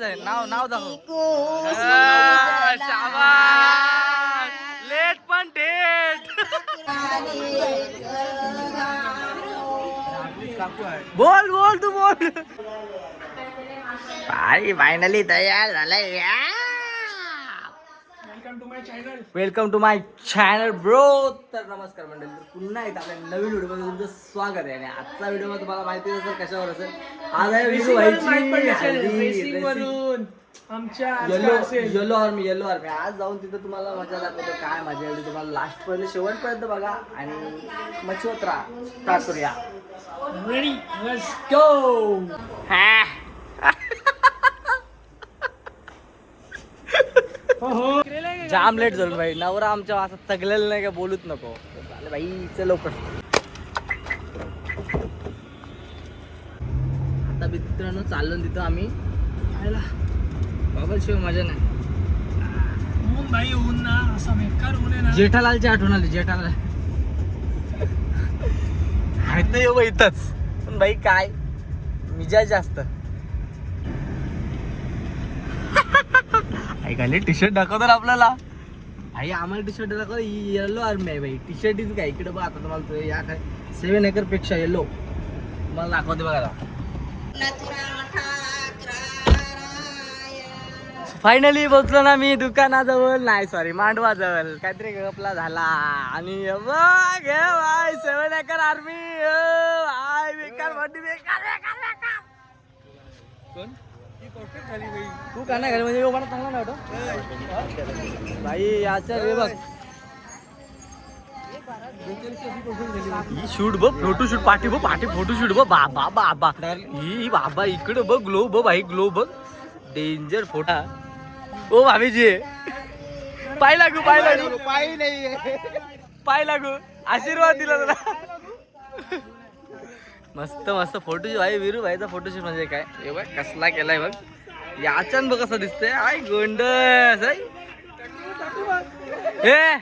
नाव नाव दाखव. शाबास. लेट पण डेट. बोल बोल तू बोल. फायनली तयार झालाय. Welcome to my channel bro. तर नमस्कार मंडळी, पुन्हा एकदा आपल्या नवीन व्हिडिओमध्ये तुमचं स्वागत आहे. आणि आजचा व्हिडिओ तुम्हाला माहिती असेल कशावर असेल. आज आहे विशू भाईची म्हणून आमच्या येलो आर्मी. आज जाऊन तिथं तुम्हाला मजा दाखवतो. काय मजा एवढी तुम्हाला लास्ट पर्यंत शेवटपर्यंत बघा आणि मच्छवत राहा. स्टार्ट करूया. Ready, let's go. जाम लेट झालो भाई. नवरा आमच्या असं चगलेलं नाही का, बोलूच नको. भाई चल लवकर. आता मित्रांनो चाललो तिथं आम्ही खायला. बाबा शिव मजा नाही. ऊन भाई ऊन ना, असं बेकार ऊन आहे ना. जेठालालची आठवण आली. जेठालाल माहित नाही हो इथंच, पण भाई काय मिजाज जास्त. ऐकायला टी शर्ट दाखवतात आपल्याला. आई आम्हाला टी शर्ट दाखव. येलो आर्मी आहे भाई. टी शर्ट इथे काय इकडे बघ. आता तुम्हाला या काय 7 एकर पेक्षा येलो मला दाखवते बघा. फायनली पोहोचलो ना मी दुकानाजवळ. नाही सॉरी, मांडवाजवळ. काहीतरी गपला झाला. आणि बघ हे भाई 7 एकर आर्मी. भाई बेकार बॉडी, बेकार बेकार बेकार. कोण तू का नाही घाल म्हणजे मला चांगला नाही वाटत भाई. याच्या रे बघ ही शूट बघ, फोटो शूट पाठी बघ, पाठी फोटो शूट बघ. बाबा बाबा ही बाबा इकडे बघ. ग्लो बघ भाई, ग्लो बघ. डेंजर फोटा. ओ भाभीजी पाय लागू, पाय लागू. पाय नाही, पाय लागू. आशीर्वाद दिला तुला. मस्त मस्त फोटोशूट भाई. वीरू भाईचा फोटोशूट म्हणजे काय हे बघ कसला केलाय बघ. याच्यान बघ कसं दिसतंय. आय गोंडस. ए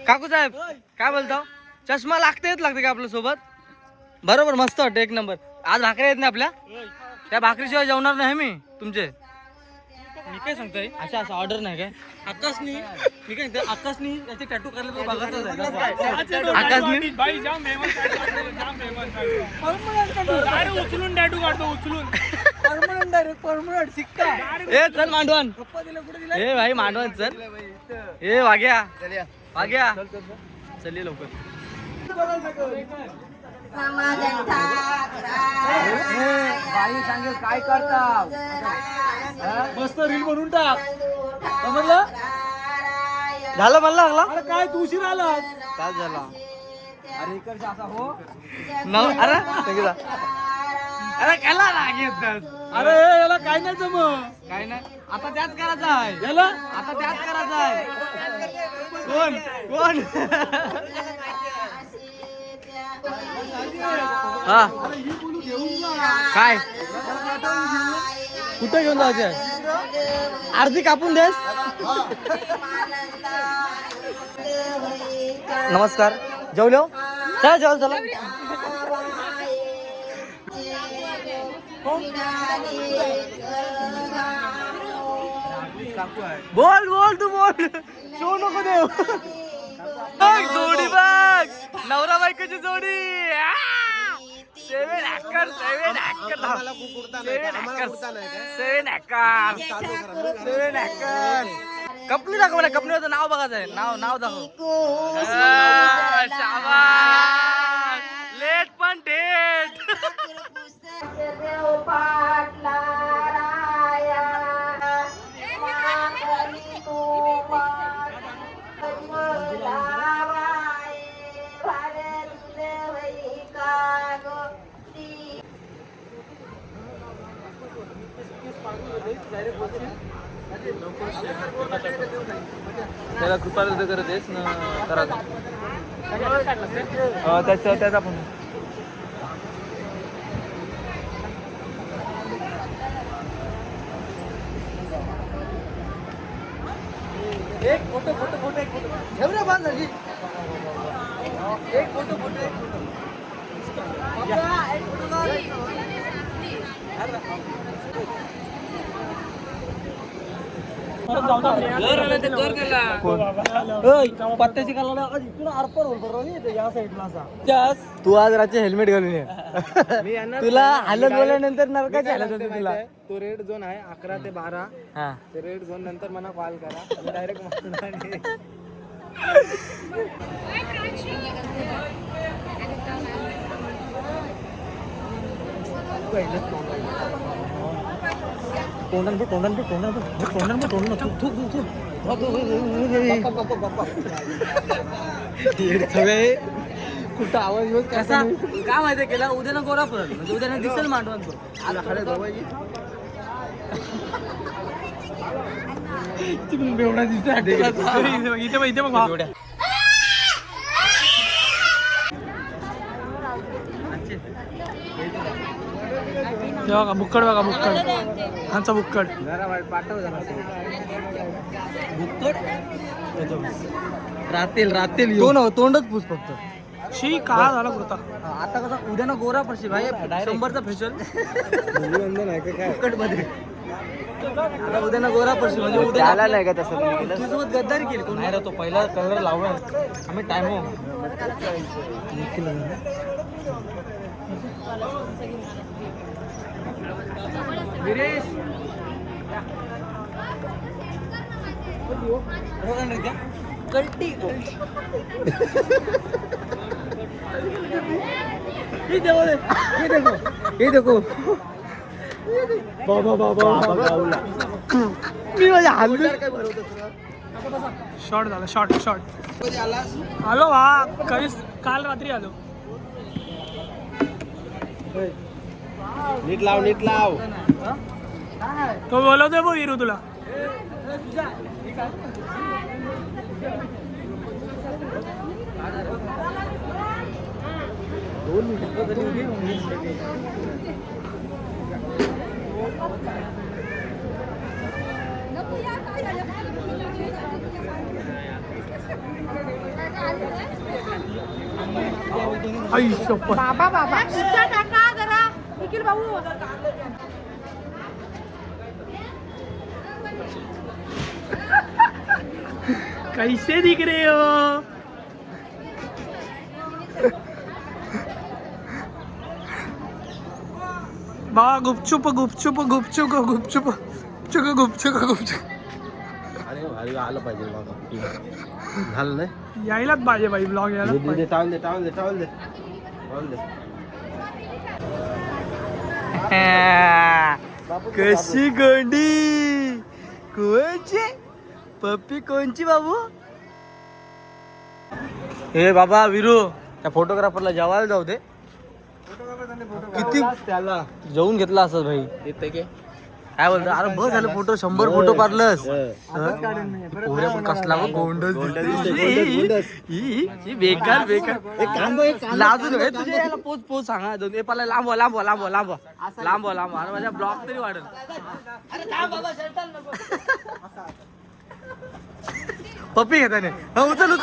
काकू साहेब काय बोलतो. चष्मा लागते का आपल्या सोबत. बरोबर मस्त वाटतं, एक नंबर. आज भाकरी येत नाही आपल्या. त्या भाकरीशिवाय जेवणार नाही मी तुमचे. मी काय सांगतोय, अच्छा असं ऑर्डर नाही काय. आकाशनी मी काय सांगतोय, आकाशनी याचे टॅटू करायला तर बघायचं आकाशनी भाई जाम मेहमान जाम मेहमान अरे उचलून टॅटू काढतो, उचलून परमनंट डायरेक्ट परमनंट सिक्का. ए चल मांडवान. ए भाई मांडवान चल. ए वाग्या वाग्या चल लवकर. बाई सांगेल काय करता. मस्त रील बनवून टाक. समजलं झालं म्हणलं लागला. अरे काय तू उशीर आलास. काय झाला. अरे इकडचा असा हो अरे अरे केला ना. अरे याला काय नाही जमत. काय नाही आता त्याच करायचं आहे. याला आता त्याच करायचं आहे. कोण कोण हा काय कुठं घेऊन जायचं. अर्धी कापून देस. नमस्कार जेवलो. चला जेवल चला. बोल बोल तू बोल. शो नको देऊ. बघ जोडी बघ. नवरा बायकोची जोडी. 7 एकर 7 एकर 7 एकर. कपनी दाखव ना. कपनीवरचं नाव बघायचं आहे. नाव नाव दाखव. शाबास. लेट पण डेट. त्याला कृपा करत आहेस ना करा. त्याचा पण एक फोटो फोटो फोटो एक फोटो ठेव रे. बांध झाली. एक फोटो फोटो एक फोटो. पत्त्याची काला अर्पण होतो या साईडला असा. तू आज रात्री हेल्मेट घालून ये. तुला हालत बोलल्यानंतर नरकाची हालत होती तुला. तो रेड झोन आहे 11 ते 12. हा ते रेड झोन नंतर मला कॉल करा डायरेक्ट. सगळे कुठं आवाज कसा काय माहिती केला उद्या ना गोरा परत म्हणजे उद्या दिसेल मांडवान बेवडा इथे इथे बघ. बघा बुक्कड बघा बुक्कड आमचा बुक्कड रातील तोंडच पूस फक्त. शी का झाला कुर्ता आता कसा उद्या ना गोरा पडशी भाई 100चा फेशियल मध्ये. आता उद्या ना गोरा पडशी म्हणजे उद्या आला नाही का तसं तुझ्यासोबत गद्दारी केली कोण नाही तो पहिला कलर लावला आम्ही टाइम गिरीश कल्टी ये देखो बाबा मी माझ्या हालून शॉर्ट झाला शॉर्ट आलो हा काल रात्री आलो. नीट लाव तो बोलवतोय बघ हिरू तुला. आई शपथ. बाबा इच्छा टाका जरा निखिल भाऊ. कैसे दिख रहे हो. बाबा गुपचुप अरे आलं पाहिजे बाबा झालं नाही यायलाच पाहिजे बाई ब्लॉग यायला पाहिजे. टाळून दे कशी गोंडी कोणची पप्पी कोणची बाबू. हे बाबा विरू त्या फोटोग्राफरला जेवायला जाऊ दे. किती त्याला जेवून घेतला असं भाई काय बोलतो. अरे बस झालं फोटो 100 फोटो काढलंस. पण कसला गोंडस बेकार लाजून तुझे याला पोच सांगा दोन पाला लांब अरे माझ्या ब्लॉग तरी वाढेल. पप्पी घेताने उचल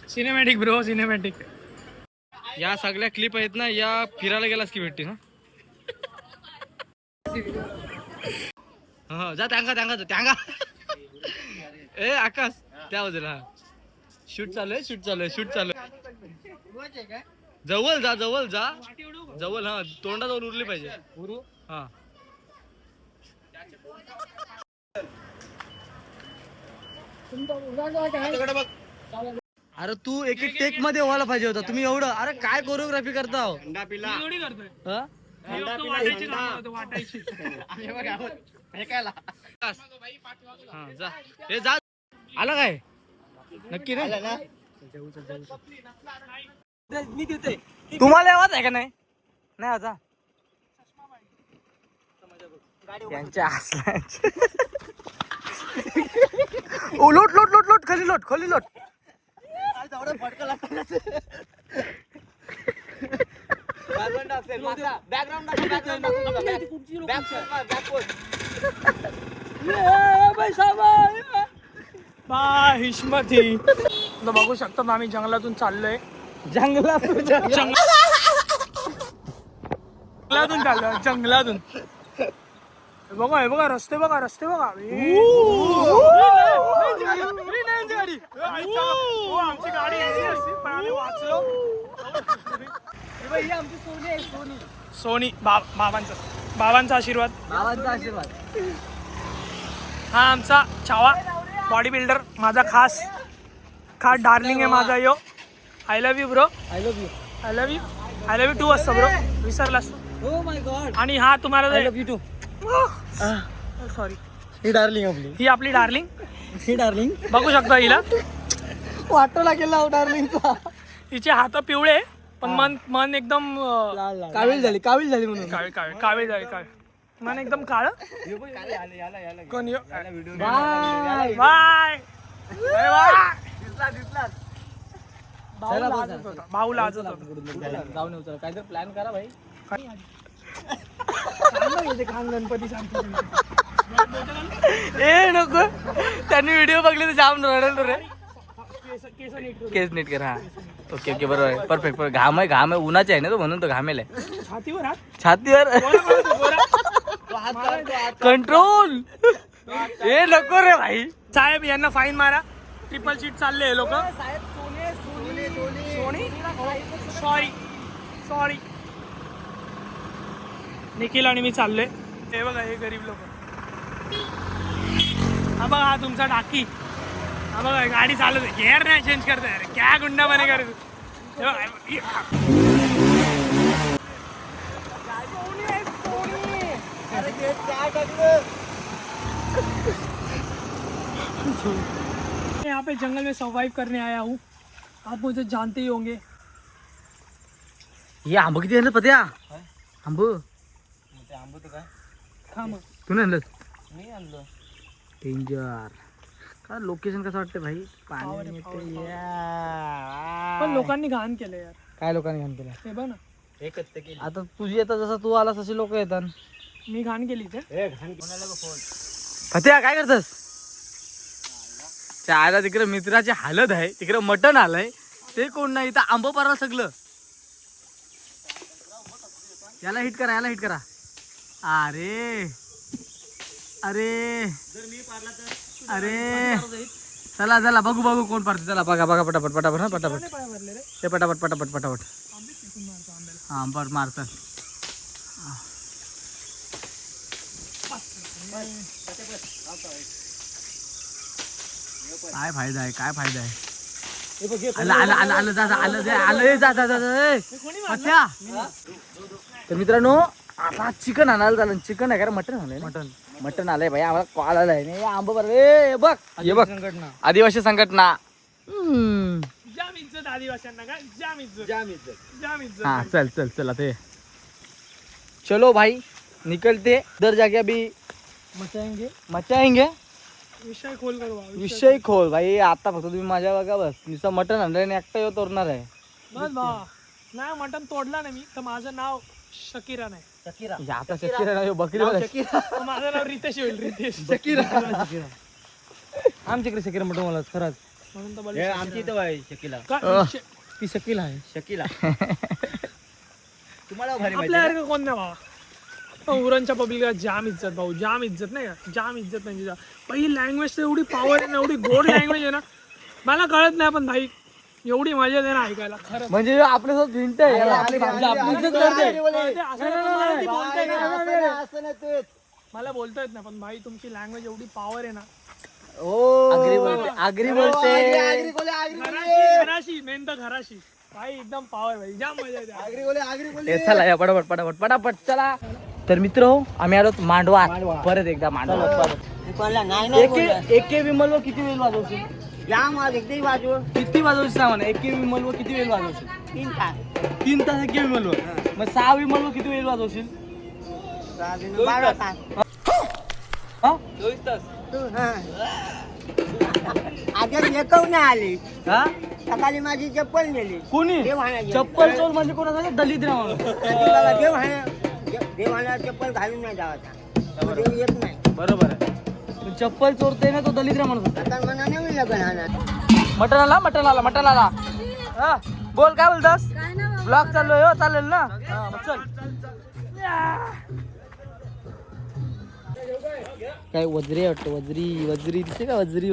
सिनेमॅटिक ब्रो सिनेमॅटिक. या सगळ्या क्लिप आहेत ना या फिरायला गेलास की भेटते ना. जा त्यांगा ए आकाश त्या बाजूला शूट चालू आहे. जवळ जा हा तोंडाजवळ उरली पाहिजे. हा अरे तू एक टेक मध्ये व्हायला पाहिजे होता. तुम्ही एवढं अरे काय कोरिओग्राफी करता हो. जा आला काय नक्की नाही. मी देते तुम्हाला आवाज आहे का नाही आता त्यांच्या लोट खाली लोट बाय हिशमती. तर बघू शकता आम्ही जंगलातून चाललोय. जंगलातून चाललोय जंगलातून. बघा हे बघा रस्ते बघा रस्ते बघा. आमची गाडी पण आम्ही वाचलो. आमची सोनी आहे सोनी. सोनी बाबांचा आशीर्वाद. बाबांचा आशीर्वाद. हा आमचा छावा बॉडी बिल्डर माझा खास डार्लिंग आहे माझा yo. I love you bro. I love you. I love you. I love you too असतो ब्रो. विसरलास. Oh my god. आणि हा तुम्हाला I love you too. Sorry ही डार्लिंग आपली. ही आपली डार्लिंग. ही डार्लिंग. बघू शकता हिला. वाटोला गेला डार्लिंगचा. हिचे हात पिवळे पण मन एकदम कावीळ झाली म्हणून. काळे झाले. मन एकदम काळ. कोण यो बाय. बाय. चला भाऊ लाजत होता. जाऊन येऊ. चला काहीतरी प्लॅन करा भाई. गणपती सांगतो. ए नको. त्यांनी व्हिडिओ बघले तर जाम रडेल रे. केस नीट कर. हा ओके ओके बरोबर आहे. परफेक्ट. घाम आहे उन्हाचे आहे ना तो म्हणून तो घामेल आहे. छातीवर कंट्रोल. ए नको रे भाई. साहेब यांना फाईन मारा. ट्रिपल सीट चालले हे लोक. सॉरी निखिल आणि मी चाललोय. हे बघा हे गरीब लोक. हा बघा हा तुमचा टाकी. हा बघा गाडी चालत आहे. गेअर नाही चेंज करताय. अरे क्या गुंडा बने कर. यहाँ पे जंगल में सर्वाइव करने आया हूँ. आप मुझे जानते ही होंगे. हे आंब किती आणलं पत्या. आंब खा मग. तू आणलं. मी आणलं. डेंजर. का लोकेशन कसं वाटतं भाई. पाणी पण लोकांनी घाण केलं यार. काय लोकांनी घाण केलं. हे बघ ना. आता तुझी येतात जसं तू आलास तसे लोक येतात. मी घाण केली ते. पत्या काय करतस. चायला तिकडे मित्राची हालत आहे. तिकडे मटण आलंय. ते कोण नाही. इथं आंब पारा सगळं. याला हिट करा. अरे चला बघू कोण पारते. चला बघा पटापट ते पटापट हा आंबर मारतात. काय फायदा आहे. तर मित्रांनो आता चिकन आणायला झालं. चिकन आहे का मटन आलंय. मटन आलंय भाई. आम्हाला कॉल आलाय. नाही आंब बरं. बघ आदिवासी संघटना. जाम इज्जत आदिवासींना का. जाम इज्जत. हाँ चल ते चलो भाई निकलते. दर जाके अभी मचाएंगे. विषय खोल भाई. आता फक्त तुम्ही माझ्या बघा बस. नुसतं मटन आणलं एकटा येऊ तोरणार आहे. बस नाही मटन तोडला नाही मी तर माझं नाव शकीरा नाही. आता शकीरा नाही बकरी. माझं नाव रितेश होईल. रितेश आमच्याकडे शकीरा मटन मला खरंच. म्हणून तर आमची इथं आहे शकीला. ती शकील आहे. शकीला तुम्हाला भारी आपल्या कोण नाही बाबा. उरणच्या पब्लिकला जाम इज्जत भाऊ. जाम इज्जत नाही का. जाम इज्जत म्हणजे पहिली लँग्वेज तर एवढी पॉवर आहे ना. एवढी गोड लँग्वेज आहे ना. मला कळत नाही पण भाई एवढी मजा आहे ना ऐकायला खरं. म्हणजे आपल्यासोबत भिंट आहे. मला बोलता येत नाही पण भाई तुमची लँग्वेज एवढी पॉवर आहे ना. आगरी बोलते. घराशी मेन तर घराशी भाई एकदम पॉवर भाई. जाम मजा येते. चला या पटापट चला. तर मित्र आम्ही आलो मांडवा. परत एकदा मांडवा. एके विमलवर किती वेळ वाजवशील. किती वाजवशील सांग मला. एके विमलवर किती वेळ वाजवशील. 3 तास एके विमलवर. मग 6 विमलवर किती वेळ वाजवशील. 24 तास. आता लेकव नाही आली हा सकाळी माझी चप्पल नेली कोणी देवाने चप्पल चोर म्हणजे कोणाचा दलित रे म्हणून देवाला चप्पल घालून नाही जावाचा देव येत नाही बरोबर आहे चप्पल चोरते ना तो दलित रे म्हणून आता मना नाही लग्न हाणार मटन आला हा बोल काय बोलतास ब्लॉग चाललोय हो चालेल ना हा मग चल काय वजरी वाटतं वजरी दिसते का वजरी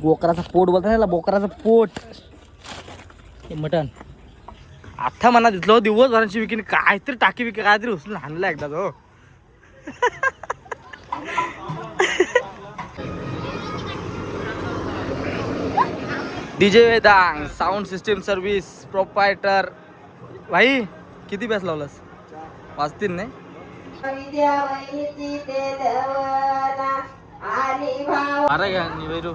बोकराचा पोट बोलता ना बोकराचं पोट हे मटण आता मना दिसलं दिवसभरांची विकीने काहीतरी टाकी विकी काहीतरी उचलून हाणला एकदा तो डीजे वेदांग साऊंड सिस्टीम सर्व्हिस प्रोपायटर भाई किती बॅस लावलास वाजतील नाही अरे घ्या निवेरू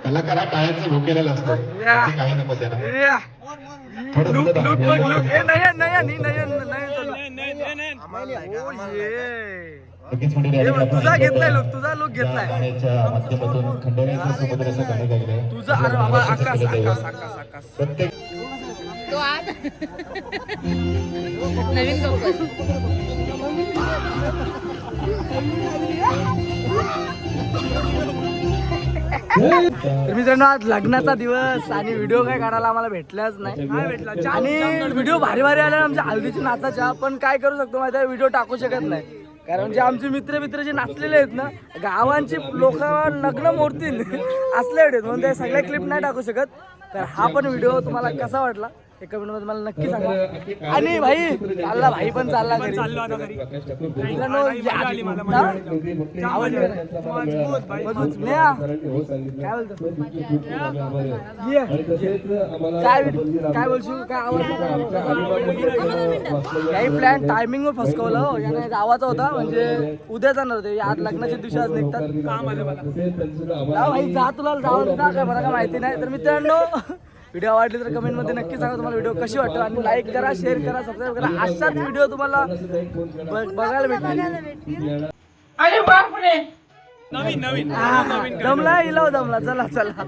कलाकार हा टाळ्यांचा भुकेलेला असतो ते काही नको त्याला थोडं लुक सुद्धा लुक दाखवलं बघ लुक नाही. लगेच मंडळी या ठिकाणी तुझा आपण घेतलाय लुक तुझा लुक या घेतलाय गाण्याच्या माध्यमातून खंडेरायाच्या सोबत असं गाणं गायलंय. तुझा अरे बाबा आकाश दैवत. आकाश आकाश आकाश प्रत्येक तो आज नवीन तर मित्रांनो आज लग्नाचा दिवस आणि व्हिडिओ काय काढायला आम्हाला भेटलाच नाही काय भेटला आणि व्हिडिओ भारी भारी आल्या आमच्या हल्दीच्या नाचाच्या पण काय करू शकतो माहिती आहे व्हिडिओ टाकू शकत नाही कारण जे आमचे मित्र जे नाचलेले आहेत ना गावांची लोक लग्न मोडतील असले आहेत म्हणून ते सगळे क्लिप नाही टाकू शकत तर हा पण व्हिडिओ तुम्हाला कसा वाटला हे कमेंट मध्ये मला नक्की सांगा आणि भाई चालला भाई पण चालला घरी चाललो आता घरी मित्रांनो, मजा आली मला ना? जाम मजा आली. मजबूत भाई मजबूत. नेहा, काय बोलतो ये. काय बोलशील काय आवडतं काही प्लॅन टायमिंग वर फसकवलं हो याने गावाचा होता म्हणजे उद्या जाणार होते आज लग्नाच्या दिवशी आज निघतात काम आलं मला जा भाई जा तुला जाऊ जा काय मला काय माहिती नाही तर मित्रांनो व्हिडिओ आवडली तर कमेंट मध्ये नक्की सांगा तुम्हाला व्हिडिओ कशी वाटतो आणि लाईक करा शेअर करा सबस्क्राईब करा अशाच व्हिडिओ तुम्हाला बघायला भेटतील नवीन नवीन नवीन दमला इलाव दमला चला चला